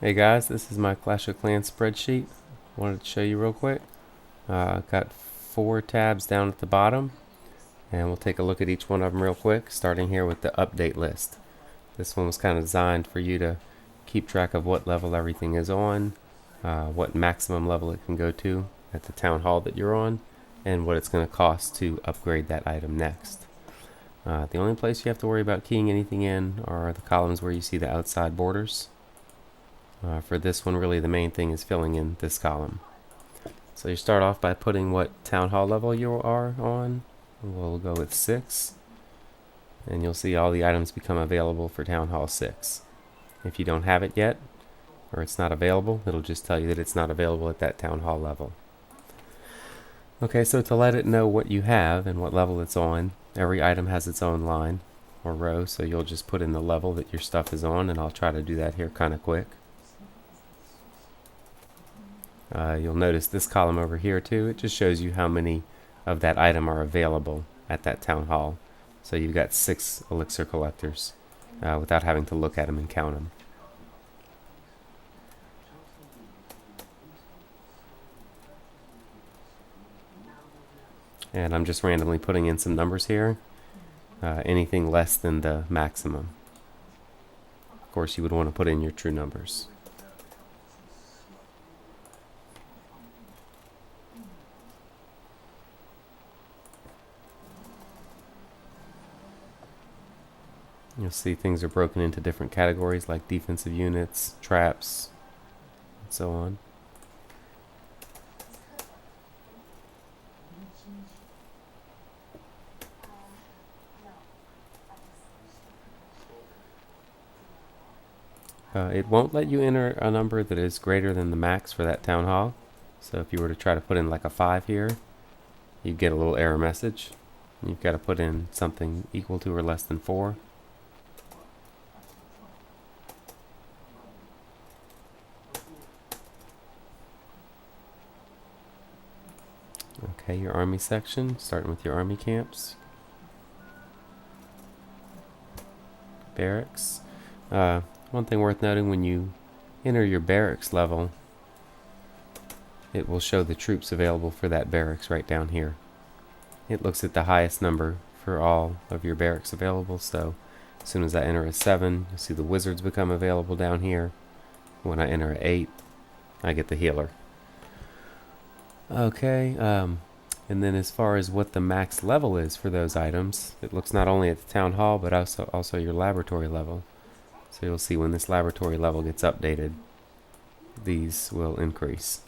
Hey guys, this is my Clash of Clans spreadsheet. Wanted to show you real quick. Got 4 tabs down at the bottom, and we'll take a look at each one of them real quick, starting here with the update list. This one was kind of designed for you to keep track of what level everything is on, what maximum level it can go to at the town hall that you're on, and what it's going to cost to upgrade that item next. The only place you have to worry about keying anything in are the columns where you see the outside borders. For this one, really the main thing is filling in this column. So you start off by putting what town hall level you are on. We'll go with 6, and you'll see all the items become available for town hall 6. If you don't have it yet, or it's not available, it'll just tell you that it's not available at that town hall level. Okay, so to let it know what you have and what level it's on, every item has its own line or row, so you'll just put in the level that your stuff is on, and I'll try to do that here kind of quick. You'll notice this column over here too. It just shows you how many of that item are available at that town hall. So you've got 6 elixir collectors without having to look at them and count them. And I'm just randomly putting in some numbers here. Anything less than the maximum. Of course, you would want to put in your true numbers. You'll see things are broken into different categories like defensive units, traps, and so on. It won't let you enter a number that is greater than the max for that town hall. So if you were to try to put in like a 5 here, you'd get a little error message. You've got to put in something equal to or less than 4. Okay, your army section, starting with your army camps. Barracks. One thing worth noting, when you enter your barracks level, it will show the troops available for that barracks right down here. It looks at the highest number for all of your barracks available, so as soon as I enter a 7, you'll see the wizards become available down here. When I enter an 8, I get the healer. Okay, and then as far as what the max level is for those items, it looks not only at the town hall, but also your laboratory level. So you'll see when this laboratory level gets updated, these will increase.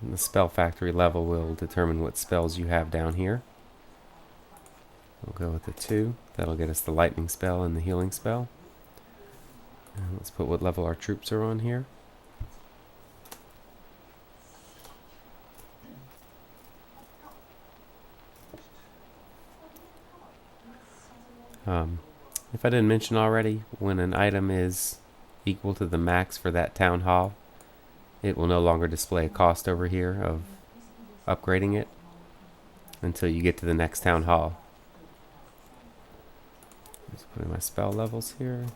And the spell factory level will determine what spells you have down here. We'll go with the 2. That'll get us the lightning spell and the healing spell. And let's put what level our troops are on here. If I didn't mention already, when an item is equal to the max for that town hall, it will no longer display a cost over here of upgrading it until you get to the next town hall. Just put in my spell levels here.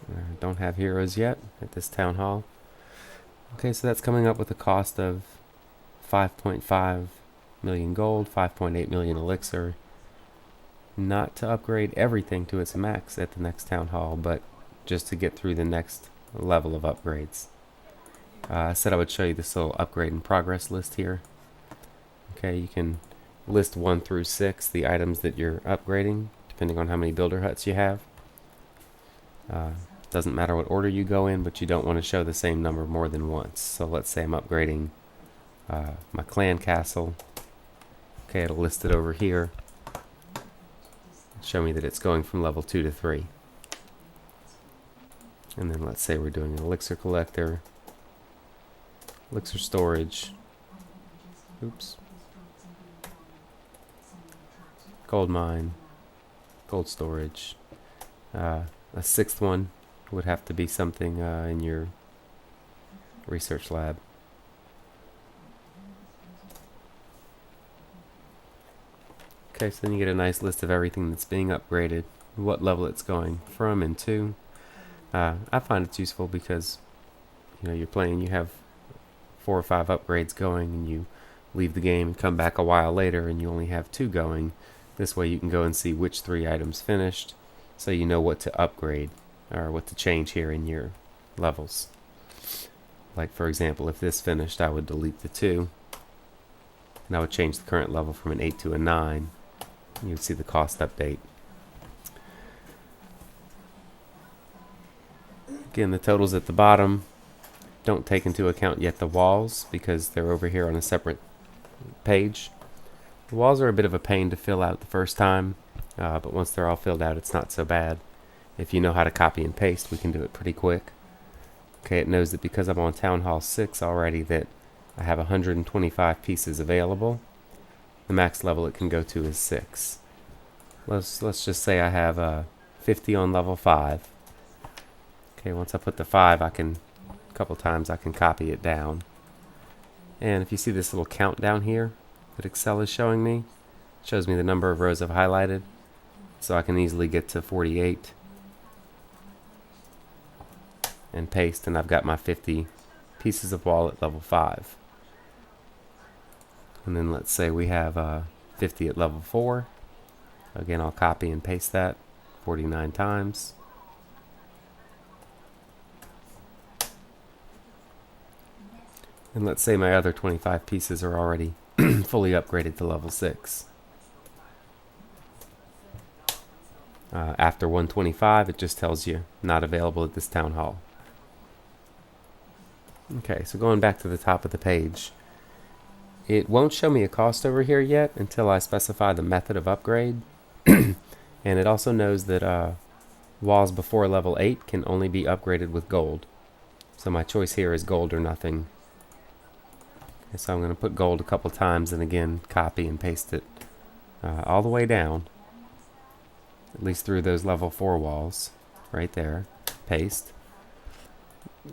I don't have heroes yet at this town hall. Okay, so that's coming up with a cost of 5.5 million gold, 5.8 million elixir. Not to upgrade everything to its max at the next town hall, but just to get through the next level of upgrades. I said I would show you this little upgrade in progress list here. Okay, you can list 1 through 6 the items that you're upgrading, depending on how many builder huts you have. Doesn't matter what order you go in, but you don't want to show the same number more than once. So let's say I'm upgrading my clan castle. Okay, it'll list it over here. Show me that it's going from level 2 to 3. And then let's say we're doing an elixir collector, elixir storage, oops, gold mine, gold storage. A 6th one would have to be something in your research lab. Okay, so then you get a nice list of everything that's being upgraded, what level it's going from and to. I find it's useful because you're playing, you have 4 or 5 upgrades going, and you leave the game and come back a while later and you only have 2 going. This way you can go and see which 3 items finished, so you know what to upgrade or what to change here in your levels. Like for example, if this finished, I would delete the 2 and I would change the current level from an 8 to a 9. You would see the cost update. Again, the totals at the bottom don't take into account yet the walls because they're over here on a separate page. The walls are a bit of a pain to fill out the first time, but once they're all filled out, it's not so bad. If you know how to copy and paste, we can do it pretty quick. Okay, it knows that because I'm on Town Hall 6 already that I have 125 pieces available. The max level it can go to is 6. Let's just say I have 50 on level 5. Okay, once I put the 5, a couple times I can copy it down. And if you see this little countdown here that Excel is showing me, it shows me the number of rows I've highlighted, so I can easily get to 48 and paste, and I've got my 50 pieces of wall at level 5. And then let's say we have 50 at level 4. Again, I'll copy and paste that 49 times. And let's say my other 25 pieces are already fully upgraded to level 6. After 125, it just tells you not available at this town hall. Okay, so going back to the top of the page, it won't show me a cost over here yet until I specify the method of upgrade. And it also knows that walls before level 8 can only be upgraded with gold. So my choice here is gold or nothing. Okay, so I'm going to put gold a couple times and again copy and paste it all the way down, at least through those level 4 walls right there. Paste.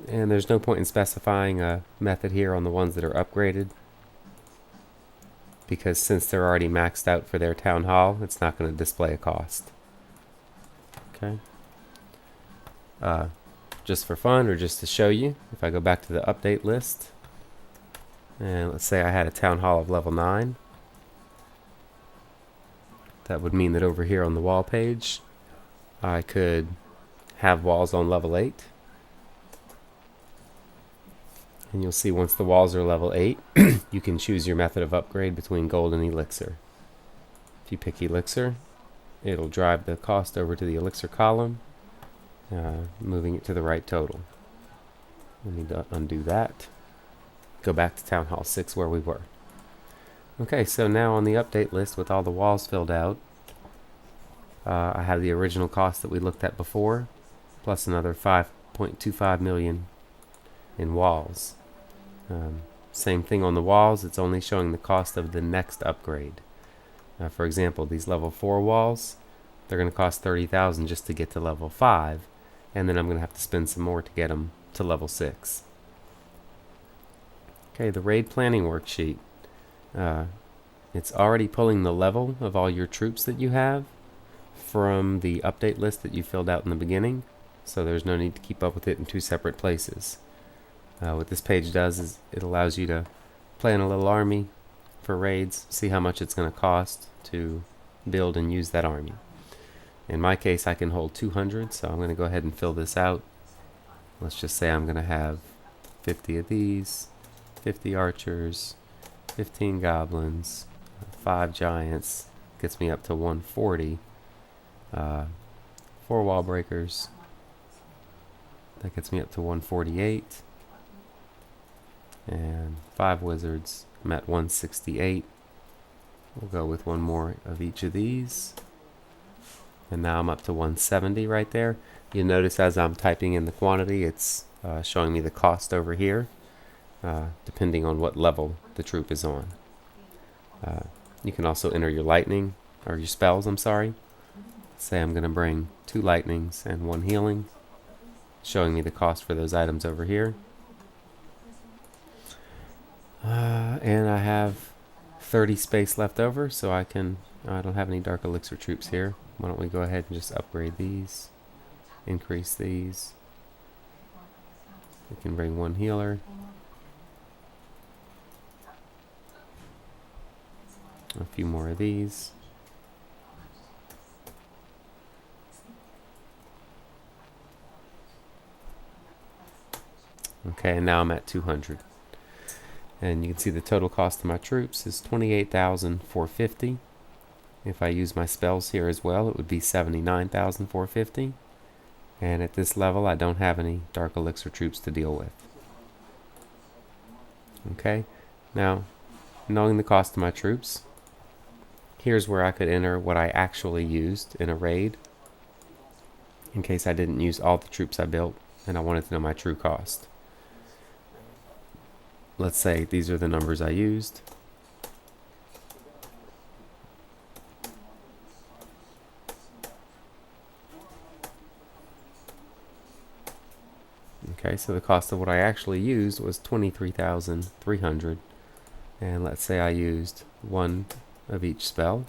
And there's no point in specifying a method here on the ones that are upgraded, because since they're already maxed out for their town hall, it's not going to display a cost. Okay. Just for fun, or just to show you, if I go back to the update list, and let's say I had a town hall of level 9, that would mean that over here on the wall page, I could have walls on level 8. And you'll see once the walls are level 8, you can choose your method of upgrade between gold and elixir. If you pick elixir, it'll drive the cost over to the elixir column, moving it to the right total. We need to undo that. Go back to Town Hall 6 where we were. Okay, so now on the update list with all the walls filled out, I have the original cost that we looked at before, plus another 5.25 million in walls. Same thing on the walls, it's only showing the cost of the next upgrade. For example, these level 4 walls, they're going to cost 30,000 just to get to level 5, and then I'm going to have to spend some more to get them to level 6. Okay, the raid planning worksheet. It's already pulling the level of all your troops that you have from the update list that you filled out in the beginning, so there's no need to keep up with it in 2 separate places. What this page does is it allows you to plan a little army for raids, see how much it's going to cost to build and use that army. In my case, I can hold 200, so I'm going to go ahead and fill this out. Let's just say I'm going to have 50 of these, 50 archers, 15 goblins, 5 giants, gets me up to 140, 4 wall breakers, that gets me up to 148, and 5 wizards, I'm at 168. We'll go with 1 more of each of these, and now I'm up to 170 right there. You'll notice as I'm typing in the quantity, it's showing me the cost over here, depending on what level the troop is on. You can also enter your lightning, or your spells, I'm sorry. Say I'm going to bring 2 lightnings and 1 healing, showing me the cost for those items over here. And I have 30 space left over, so I don't have any dark elixir troops here. Why don't we go ahead and just upgrade these, increase these, We can bring one healer. A few more of these. Okay, and now I'm at 200. And you can see the total cost of my troops is 28,450. If I use my spells here as well, it would be 79,450. And at this level, I don't have any Dark Elixir troops to deal with. Okay, now, knowing the cost of my troops, here's where I could enter what I actually used in a raid, in case I didn't use all the troops I built and I wanted to know my true cost. Let's say these are the numbers I used. Okay, so the cost of what I actually used was 23,300. And let's say I used one of each spell.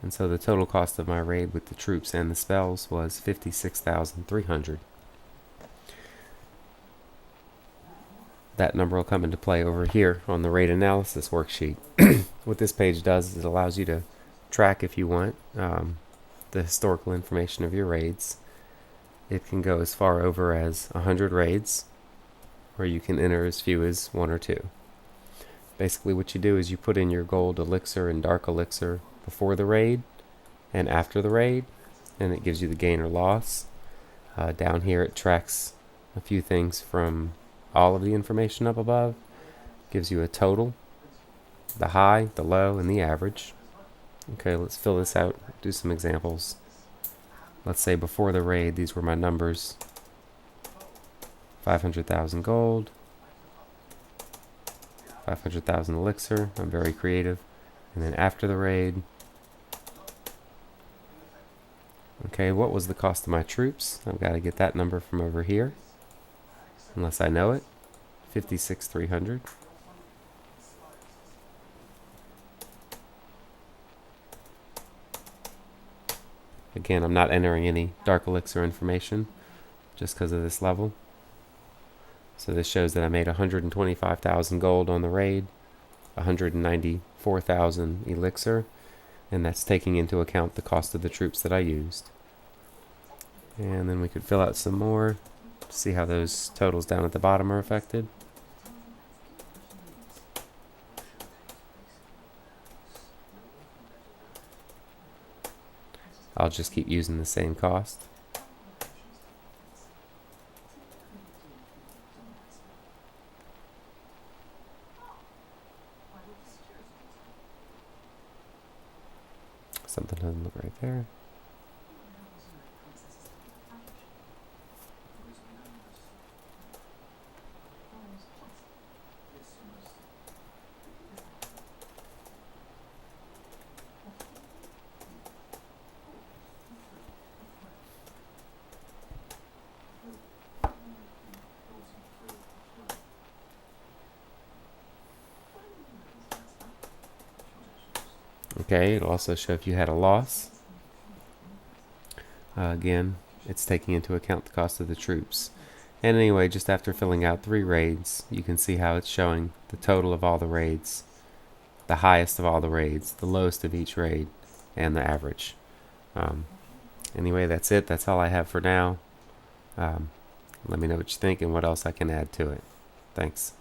And so the total cost of my raid with the troops and the spells was 56,300. That number will come into play over here on the raid analysis worksheet. What this page does is it allows you to track, if you want, the historical information of your raids. It can go as far over as 100 raids, or you can enter as few as 1 or 2. Basically what you do is you put in your gold elixir and dark elixir before the raid and after the raid, and it gives you the gain or loss. Down here it tracks a few things from all of the information up above, gives you a total, the high, the low, and the average. Okay, let's fill this out, do some examples. Let's say before the raid, these were my numbers. 500,000 gold, 500,000 elixir, I'm very creative. And then after the raid, okay, what was the cost of my troops? I've got to get that number from over here, unless I know it. 56,300. Again, I'm not entering any dark elixir information just because of this level. So this shows that I made 125,000 gold on the raid, 194,000 elixir, and that's taking into account the cost of the troops that I used. And then we could fill out some more, see how those totals down at the bottom are affected. I'll just keep using the same cost. Something doesn't look right there. Okay, it'll also show if you had a loss. Again, it's taking into account the cost of the troops. And anyway, just after filling out 3 raids, you can see how it's showing the total of all the raids, the highest of all the raids, the lowest of each raid, and the average. Anyway, that's it. That's all I have for now. Let me know what you think and what else I can add to it. Thanks.